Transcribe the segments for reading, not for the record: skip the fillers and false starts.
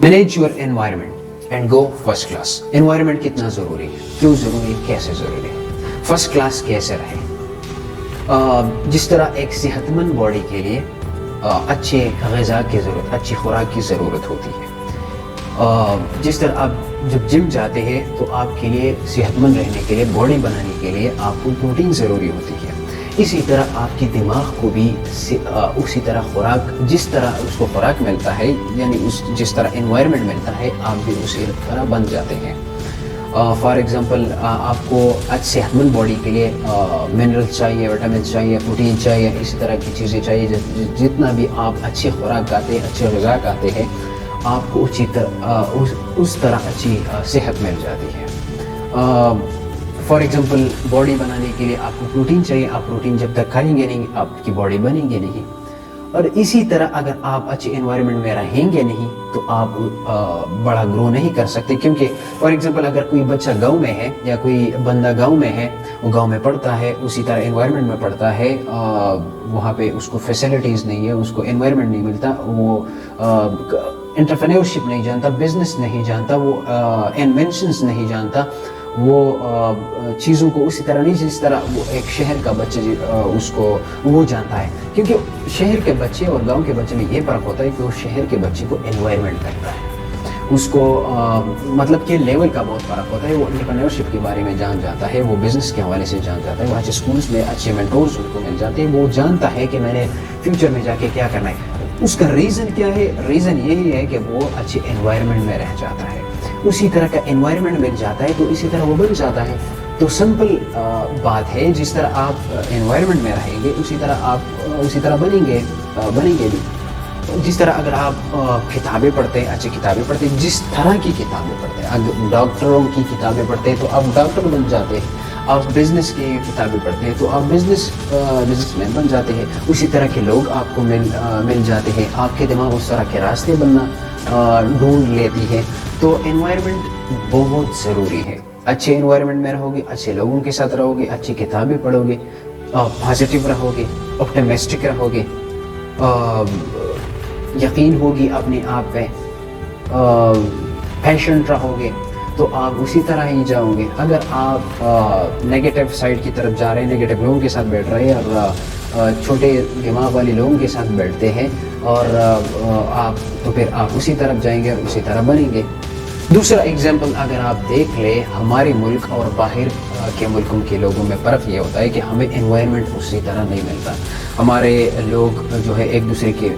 Manage your environment and go first class. Environment کتنا ضروری ہے, کیوں ضروری ہے, کیسے ضروری ہے, فرسٹ کلاس کیسے رہے. جس طرح ایک صحت مند باڈی کے لیے اچھے غذا کی ضرورت, اچھی خوراک کی ضرورت ہوتی ہے. جس طرح آپ جب جم جاتے ہیں تو آپ کے لیے صحت مند رہنے کے لیے, باڈی بنانے کے لیے آپ کو پروٹین ضروری ہوتی ہے. اسی طرح آپ کی دماغ کو بھی اسی طرح خوراک, جس طرح اس کو خوراک ملتا ہے, یعنی جس طرح انوائرمنٹ ملتا ہے, آپ بھی اسی طرح بن جاتے ہیں. فار ایگزامپل آپ کو صحت مند باڈی کے لیے منرلس چاہیے, وٹامنس چاہیے, پروٹین چاہیے, اسی طرح کی چیزیں چاہیے. جتنا بھی آپ اچھی خوراک کھاتے ہیں, اچھے غذا کھاتے ہیں, آپ کو اس طرح اچھی صحت مل جاتی ہے. فار ایگزامپل باڈی بنانے کے لیے آپ کو پروٹین چاہیے, آپ پروٹین جب تک کھائیں گے نہیں آپ کی باڈی بنے گی نہیں. اور اسی طرح اگر آپ اچھے انوائرمنٹ میں رہیں گے نہیں تو آپ بڑا گرو نہیں کر سکتے. کیونکہ فار ایگزامپل اگر کوئی بچہ گاؤں میں ہے یا کوئی بندہ گاؤں میں ہے, وہ گاؤں میں پڑھتا ہے, اسی طرح انوائرمنٹ میں پڑھتا ہے, وہاں پہ اس کو فیسلٹیز نہیں ہے, اس کو انوائرمنٹ نہیں ملتا, وہ انٹرپرینیورشپ نہیں جانتا, بزنس نہیں جانتا, وہ انوینشنز نہیں جانتا, وہ چیزوں کو اسی طرح نہیں جس طرح وہ ایک شہر کا بچہ اس کو وہ جانتا ہے. کیونکہ شہر کے بچے اور گاؤں کے بچے میں یہ فرق ہوتا ہے کہ وہ شہر کے بچے کو انوائرمنٹ کرتا ہے, اس کو مطلب کہ لیول کا بہت فرق ہوتا ہے. وہ انٹرپرینیورشپ کے بارے میں جان جاتا ہے, وہ بزنس کے حوالے سے جان جاتا ہے, وہ اچھے اسکولس میں اچھے مینٹورز ان کو مل جاتے ہیں, وہ جانتا ہے کہ میں نے فیوچر میں جا کے کیا کرنا ہے. اس کا ریزن کیا ہے, ریزن یہی ہے کہ وہ اچھے انوائرمنٹ میں رہ جاتا ہے, اسی طرح کا انوائرمنٹ مل جاتا ہے تو اسی طرح وہ بن جاتا ہے. تو سمپل بات ہے, جس طرح آپ انوائرمنٹ میں رہیں گے اسی طرح آپ اسی طرح بنیں گے بھی. جس طرح اگر آپ کتابیں پڑھتے ہیں, اچھی کتابیں پڑھتے ہیں, جس طرح کی کتابیں پڑھتے ہیں, اگر ڈاکٹروں کی کتابیں پڑھتے ہیں تو آپ ڈاکٹر بن جاتے ہیں, آپ بزنس کی کتابیں پڑھتے ہیں تو آپ بزنس مین بن جاتے ہیں. اسی طرح کے لوگ آپ کو مل جاتے ہیں, آپ کے دماغ اس طرح کے راستے بننا ڈھونڈ لیتی ہے. تو انوائرمنٹ بہت ضروری ہے. اچھے انوائرمنٹ میں رہو گے, اچھے لوگوں کے ساتھ رہو گے, اچھی کتابیں پڑھو گے, پازیٹیو رہو گے, آپٹیمسٹک رہو گے, یقین ہوگی اپنے آپ پہ, پیشنٹ رہو گے, تو آپ اسی طرح ہی جاؤ گے. اگر آپ نیگیٹو سائڈ کی طرف جا رہے ہیں, نیگیٹو لوگوں کے ساتھ بیٹھ رہے ہیں اور چھوٹے دماغ والے لوگوں کے ساتھ بیٹھتے ہیں اور آپ تو پھر آپ اسی طرف جائیں گے اور اسی طرح بنیں گے. دوسرا ایگزامپل اگر آپ دیکھ لیں, ہمارے ملک اور باہر کے ملکوں کے لوگوں میں فرق یہ ہوتا ہے کہ ہمیں انوائرمنٹ اسی طرح نہیں ملتا. ہمارے لوگ جو ہے ایک دوسرے کے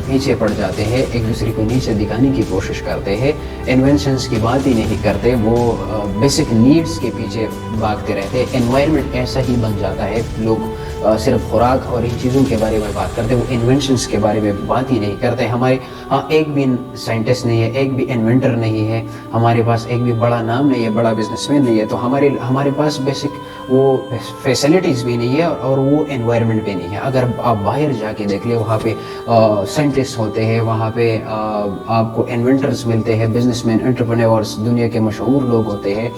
پیچھے پڑ جاتے ہیں, ایک دوسرے کو نیچے دکھانے کی کوشش کرتے ہیں, انوینشنس کی بات ہی نہیں کرتے, وہ بیسک نیڈس کے پیچھے بھاگتے رہتے ہیں. انوائرمنٹ ایسا ہی بن جاتا ہے, لوگ صرف خوراک اور ان چیزوں کے بارے میں بات کرتے ہیں, وہ انوینشنس کے بارے میں بات ہی نہیں کرتے. ہمارے ایک بھی سائنٹسٹ نہیں ہے, ایک بھی انوینٹر نہیں ہے, ہمارے پاس ایک بھی بڑا نام نہیں ہے, بڑا بزنس مین نہیں ہے, تو ہمارے پاس بیسک وہ فیسلٹیز بھی نہیں ہے اور وہ انوائرمنٹ بھی نہیں ہے. اگر آپ باہر جا کے دیکھ لیں, وہاں پہ سائنٹسٹ ہوتے ہیں, وہاں پہ آپ کو انوینٹرز ملتے ہیں, بزنس مین, انٹرپرینیورس, دنیا کے مشہور لوگ ہوتے ہیں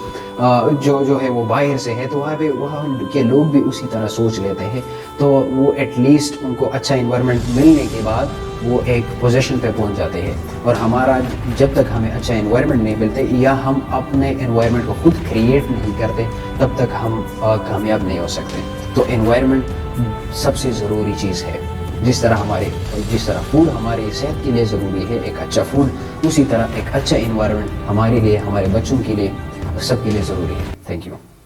جو ہے وہ باہر سے ہے, تو وہاں کے لوگ بھی اسی طرح سوچ لیتے ہیں. تو وہ ایٹ لیسٹ ان کو اچھا انوائرمنٹ ملنے کے بعد وہ ایک پوزیشن پہ پہنچ جاتے ہیں. اور ہمارا جب تک ہمیں اچھا انوائرمنٹ نہیں ملتے یا ہم اپنے انوائرمنٹ کو خود کریٹ نہیں کرتے, تب تک ہم کامیاب نہیں ہو سکتے. تو انوائرمنٹ سب سے ضروری چیز ہے. جس طرح فوڈ ہماری صحت کے لیے ضروری ہے, ایک اچھا فوڈ, اسی طرح ایک اچھا انوائرمنٹ ہمارے لیے, ہمارے بچوں کے لیے, سب کے لیے ضروری ہے. Thank you.